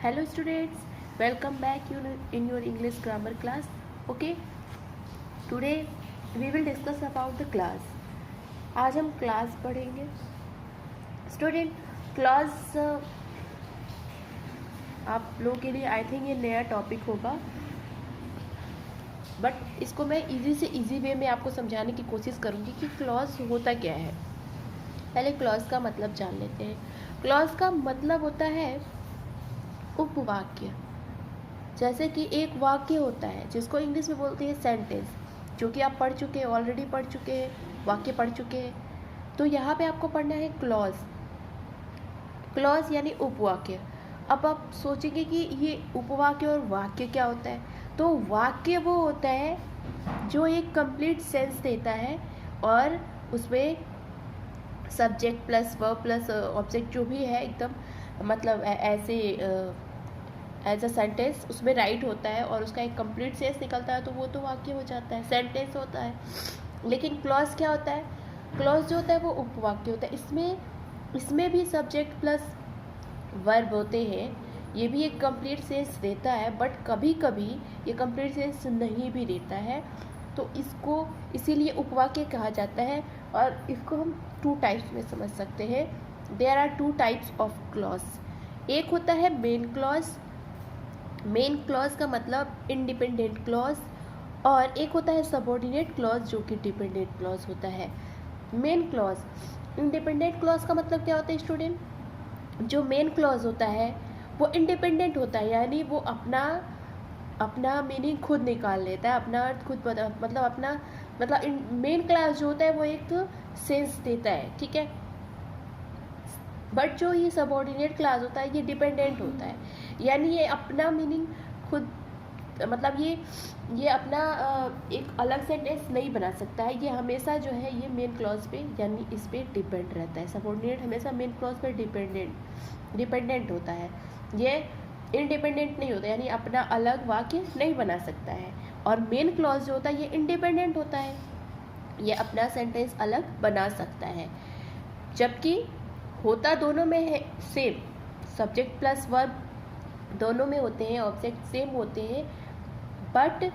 Hello students, welcome back in your English grammar class. Okay, today we will discuss about the class. आज हम class पढ़ेंगे. Student class आप लोगों के लिए आई थिंक ये नया टॉपिक होगा, बट इसको मैं इजी से इजी वे में आपको समझाने की कोशिश करूँगी कि क्लॉज होता क्या है. पहले क्लॉज का मतलब जान लेते हैं. क्लॉज का मतलब होता है उपवाक्य. जैसे कि एक वाक्य होता है जिसको इंग्लिश में बोलते हैं सेंटेंस, जो कि आप पढ़ चुके हैं, ऑलरेडी पढ़ चुके हैं, वाक्य पढ़ चुके हैं. तो यहाँ पे आपको पढ़ना है क्लॉज. क्लॉज यानी उपवाक्य. अब आप सोचेंगे कि ये उपवाक्य और वाक्य क्या होता है. तो वाक्य वो होता है जो एक कंप्लीट सेंस देता है और उसमें subject plus verb plus object जो भी है एकदम मतलब ऐसे एज अ सेंटेंस उसमें राइट होता है और उसका एक कंप्लीट सेंस निकलता है, तो वो तो वाक्य हो जाता है, सेंटेंस होता है. लेकिन क्लॉज क्या होता है? क्लॉज जो होता है वो उपवाक्य होता है. इसमें भी सब्जेक्ट प्लस वर्ब होते हैं. ये भी एक कंप्लीट सेंस देता है, बट कभी कभी ये कंप्लीट सेंस नहीं भी देता है, तो इसको इसीलिए उपवाक्य कहा जाता है. और इसको हम टू टाइप्स में समझ सकते हैं. There are two types of clause. एक होता है मेन क्लॉज. मेन क्लॉज का मतलब इंडिपेंडेंट क्लॉज, और एक होता है सबऑर्डिनेट क्लॉज जो कि डिपेंडेंट क्लॉज होता है. मेन क्लॉज, इंडिपेंडेंट क्लॉज का मतलब क्या होता है स्टूडेंट? जो मेन क्लॉज होता है वो इंडिपेंडेंट होता है, यानी वो अपना मीनिंग खुद निकाल लेता है, अपना अर्थ खुद मतलब अपना मतलब मेन क्लॉज जो होता है वो एक सेंस देता है, ठीक है. बट जो ये सबऑर्डिनेट क्लॉज होता है ये डिपेंडेंट होता है, यानी ये अपना मीनिंग खुद मतलब ये अपना एक अलग सेंटेंस नहीं बना सकता है. ये हमेशा जो है ये मेन क्लॉज पे यानी इस पे डिपेंड रहता है. सबऑर्डिनेट हमेशा मेन क्लॉज पे डिपेंडेंट होता है. ये इंडिपेंडेंट नहीं होता, यानी अपना अलग वाक्य नहीं बना सकता है. और मेन क्लॉज जो होता है ये इंडिपेंडेंट होता है, ये अपना सेंटेंस अलग बना सकता है. जबकि होता दोनों में है सेम, सब्जेक्ट प्लस वर्ब दोनों में होते हैं, ऑब्जेक्ट सेम होते हैं, बट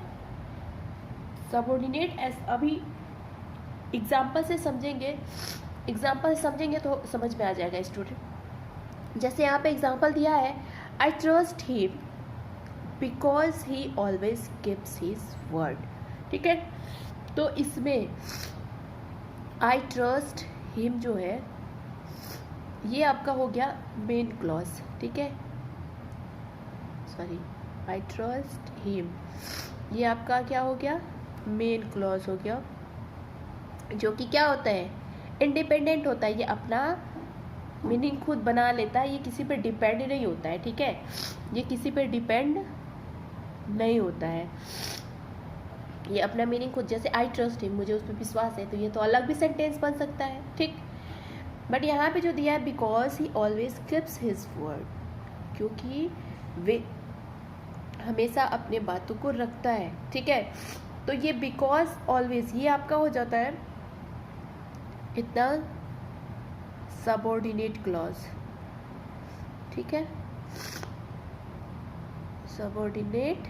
सबऑर्डिनेट अभी एग्जाम्पल से समझेंगे तो समझ में आ जाएगा स्टूडेंट. जैसे यहाँ पे एग्जाम्पल दिया है, I trust him because he always keeps his word. ठीक है, तो इसमें आई ट्रस्ट हिम जो है ये आपका हो गया मेन क्लॉज. ठीक है, सॉरी, आई ट्रस्ट हिम ये आपका क्या हो गया? मेन क्लॉज हो गया, जो कि क्या होता है? इंडिपेंडेंट होता है. ये अपना मीनिंग खुद बना लेता है, ये किसी पे डिपेंड नहीं होता है. ठीक है, ये किसी पे डिपेंड नहीं होता है, ये अपना मीनिंग खुद. जैसे आई ट्रस्ट हिम, मुझे उस पर विश्वास है, तो ये तो अलग भी सेंटेंस बन सकता है. ठीक, बट यहाँ पे जो दिया है because he always keeps his word, क्योंकि वे हमेशा अपने बातों को रखता है. ठीक है, तो ये बिकॉज ऑलवेज ये आपका हो जाता है इतना सबऑर्डिनेट क्लॉज. ठीक है, सबऑर्डिनेट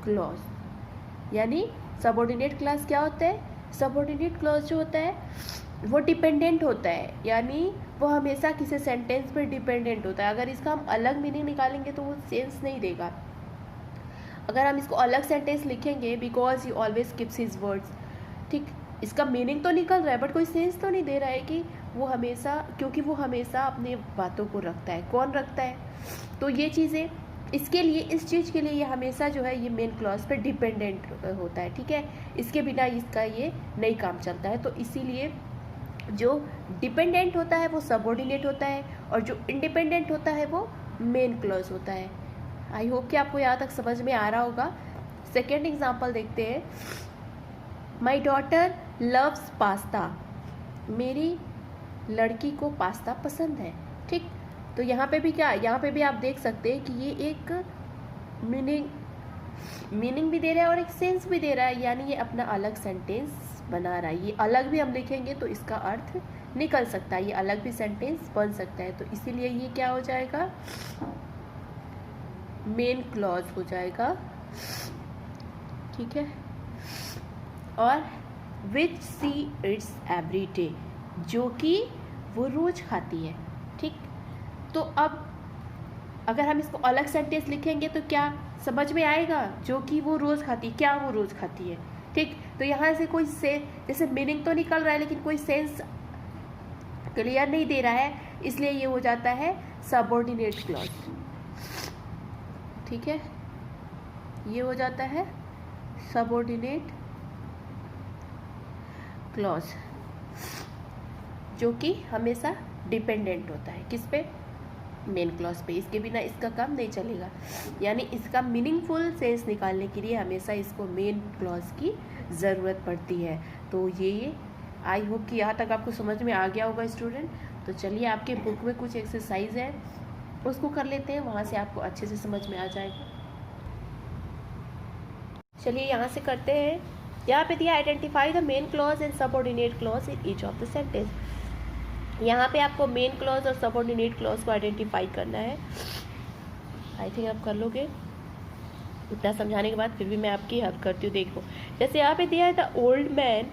क्लॉज यानी सबऑर्डिनेट क्लॉज क्या होता है? सबऑर्डिनेट क्लॉज जो होता है वो डिपेंडेंट होता है, यानी वो हमेशा किसी सेंटेंस पर डिपेंडेंट होता है. अगर इसका हम अलग मीनिंग निकालेंगे तो वो सेंस नहीं देगा. अगर हम इसको अलग सेंटेंस लिखेंगे, because he always keeps his words, ठीक, इसका मीनिंग तो निकल रहा है बट कोई सेंस तो नहीं दे रहा है कि वो हमेशा, क्योंकि वो हमेशा अपने बातों को रखता है. कौन रखता है? तो ये चीज़ें इसके लिए, इस चीज़ के लिए ये हमेशा जो है ये मेन क्लॉज पर डिपेंडेंट होता है. ठीक है, इसके बिना इसका ये नहीं काम चलता है. तो इसीलिए जो डिपेंडेंट होता है वो सबऑर्डिनेट होता है, और जो इंडिपेंडेंट होता है वो मेन क्लॉज होता है. आई होप कि आपको यहाँ तक समझ में आ रहा होगा. सेकेंड एग्जाम्पल देखते हैं. माई डॉटर लव्स पास्ता, मेरी लड़की को पास्ता पसंद है. ठीक, तो यहाँ पे भी क्या, यहाँ पे भी आप देख सकते हैं कि ये एक मीनिंग भी दे रहा है और एक सेंस भी दे रहा है, यानी ये अपना अलग सेंटेंस बना रहा है. ये अलग भी हम लिखेंगे तो इसका अर्थ निकल सकता है, ये अलग भी सेंटेंस बन सकता है. तो इसीलिए ये क्या हो जाएगा? मेन क्लॉज हो जाएगा, ठीक है। और विच सी इट्स एवरी डे, जो कि वो रोज खाती है, ठीक। तो अब अगर हम इसको अलग सेंटेंस लिखेंगे तो क्या समझ में आएगा, जो कि वो रोज खाती है, क्या वो रोज खाती है, ठीक। तो यहाँ से कोई से जैसे मीनिंग तो निकल रहा है लेकिन कोई सेंस क्लियर नहीं दे रहा है, इसलिए ये हो जाता है सबऑर्डिनेट क्लॉज, ठीक है। ये हो जाता है सबऑर्डिनेट क्लॉज, जो कि हमेशा डिपेंडेंट होता है किस पे, मेन क्लॉज पे। इसके बिना इसका काम नहीं चलेगा, यानी इसका मीनिंगफुल सेंस निकालने के लिए हमेशा इसको मेन क्लॉज की ज़रूरत पड़ती है। तो ये आई होप कि यहाँ तक आपको समझ में आ गया होगा स्टूडेंट। तो चलिए आपके बुक में कुछ एक्सरसाइज है उसको कर लेते हैं, वहाँ से आपको अच्छे से समझ में आ जाएगा। चलिए यहाँ से करते हैं। यहाँ पे दिया identify the main clause and subordinate clause in each of the sentence. यहाँ पे आपको मेन क्लॉज और सबऑर्डिनेट क्लॉज को आइडेंटिफाई करना है। आई थिंक आप कर लोगे इतना समझाने के बाद, फिर भी मैं आपकी हेल्प करती हूँ। देखो जैसे यहाँ पे दिया है the old man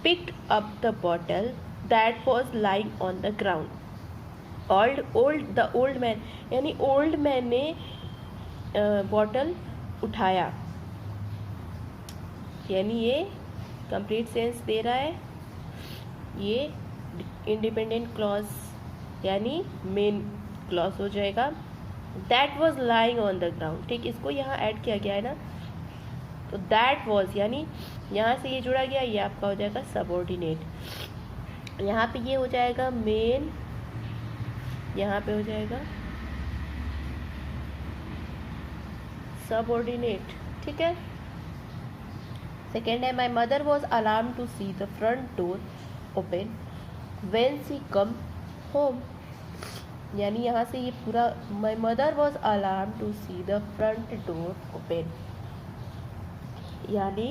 picked up the bottle that was lying on the ground. The old man यानी ओल्ड मैन ने बॉटल उठाया, यानी ये कंप्लीट सेंस दे रहा है। ये इंडिपेंडेंट क्लॉज यानी मेन क्लॉज हो जाएगा। That was lying on the ground, ठीक, इसको यहाँ ऐड किया गया है ना, तो दैट वॉज यानी यहाँ से ये जुड़ा गया, ये आपका हो जाएगा सबऑर्डिनेट। यहाँ पे ये हो जाएगा मेन, यहाँ पे हो जाएगा सबऑर्डिनेट, ठीक है। सेकेंड है my mother was alarm to see the front door open when she come home, यानी यहाँ से ये पूरा my mother was alarmed to see the front door open, यानी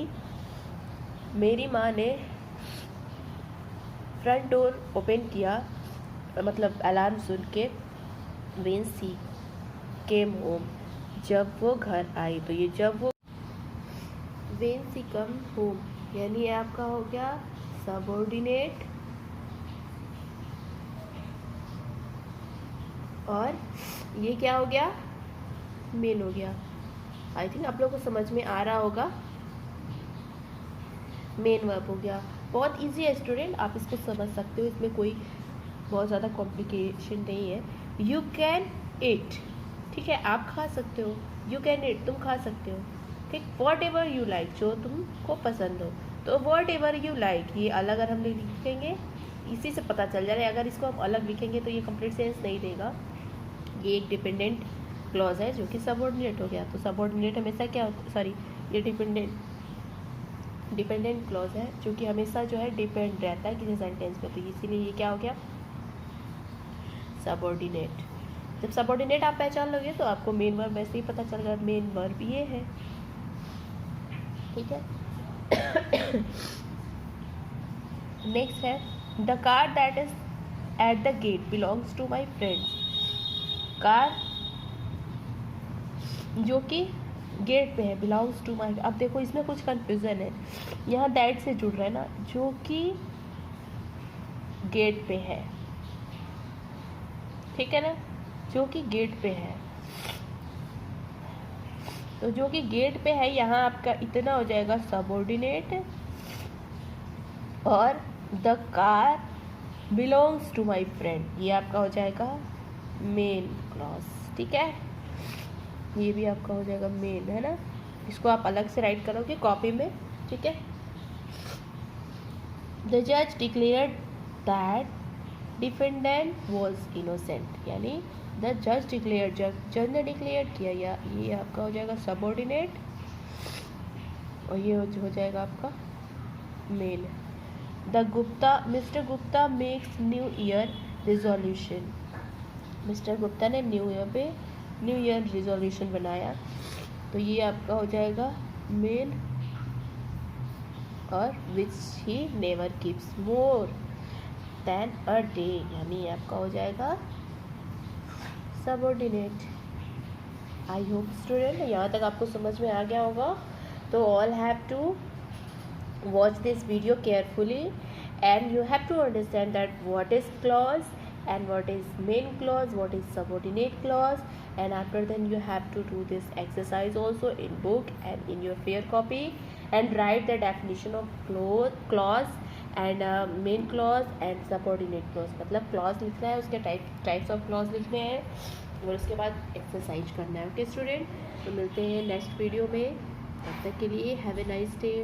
मेरी माँ ने फ्रंट डोर ओपन किया, मतलब अलार्म सुन के, when she came home, जब वो घर आई। तो ये जब वो when she come home यानी आपका हो गया सबऑर्डिनेट, और ये क्या हो गया, मेन हो गया। आई थिंक आप लोगों को समझ में आ रहा होगा, मेन वर्ब हो गया। बहुत इजी है स्टूडेंट, आप इसको समझ सकते हो, इसमें कोई बहुत ज़्यादा कॉम्प्लिकेशन नहीं है। यू कैन ईट, ठीक है, आप खा सकते हो। यू कैन ईट, तुम खा सकते हो, ठीक। वॉट एवर यू लाइक, जो तुमको पसंद हो। तो वॉट एवर यू लाइक ये अलग अगर हम लिखेंगे, इसी से पता चल जा रहा है। अगर इसको हम अलग लिखेंगे तो ये कंप्लीट सेंस नहीं देगा। ये एक डिपेंडेंट क्लॉज है जो कि सबऑर्डिनेट हो गया। तो सबऑर्डिनेट हमेशा क्या, सॉरी ये डिपेंडेंट क्लॉज है जो कि हमेशा जो है डिपेंड रहता है किसी सेंटेंस पे, तो इसीलिए ये क्या हो गया सबऑर्डिनेट। जब सबऑर्डिनेट आप पहचान लोगे तो आपको मेन वर्ब वैसे ही पता चल गया, मेन वर्ब ये है, ठीक है। नेक्स्ट है the car that is at the gate belongs to my friends. Car जो कि गेट पे है, बिलोंग्स टू माई। अब देखो इसमें कुछ कंफ्यूजन है, यहाँ दैट से जुड़ रहा है ना, जो कि गेट पे है, ठीक है ना, जो कि गेट पे है। तो जो कि गेट पे है यहाँ आपका इतना हो जाएगा सबऑर्डिनेट, और the car belongs to my friend ये आपका हो जाएगा मेन क्लॉज, ठीक है। ये भी आपका हो जाएगा मेन, है ना। इसको आप अलग से राइट करोगे कॉपी में, ठीक है। द जज declared that defendant was innocent, यानी द जज डिक्लेयर्ड, जज ने डिक्लेयर किया, या ये आपका हो जाएगा सबऑर्डिनेट, और ये हो जाएगा आपका main. Mister Gupta makes new year resolution, mister Gupta ने न्यू ईयर रिजोल्यूशन बनाया, तो ये आपका हो जाएगा मेन, और which he never keeps more than a day, यानी आपका हो जाएगा सबऑर्डिनेट। आई होप स्टूडेंट यहाँ तक आपको समझ में आ गया होगा. तो all have to watch this video carefully and you have to understand that what is clause and what is main clause, what is subordinate clause, and after then you have to do this exercise also in book and in your fair copy and write the definition of clause and main clause and subordinate clause. मतलब clause लिखना है, उसके types of clause लिखने हैं और उसके बाद exercise करना है. ओके स्टूडेंट, तो मिलते हैं नेक्स्ट वीडियो में. तब तक के लिए हैव ए नाइस डे.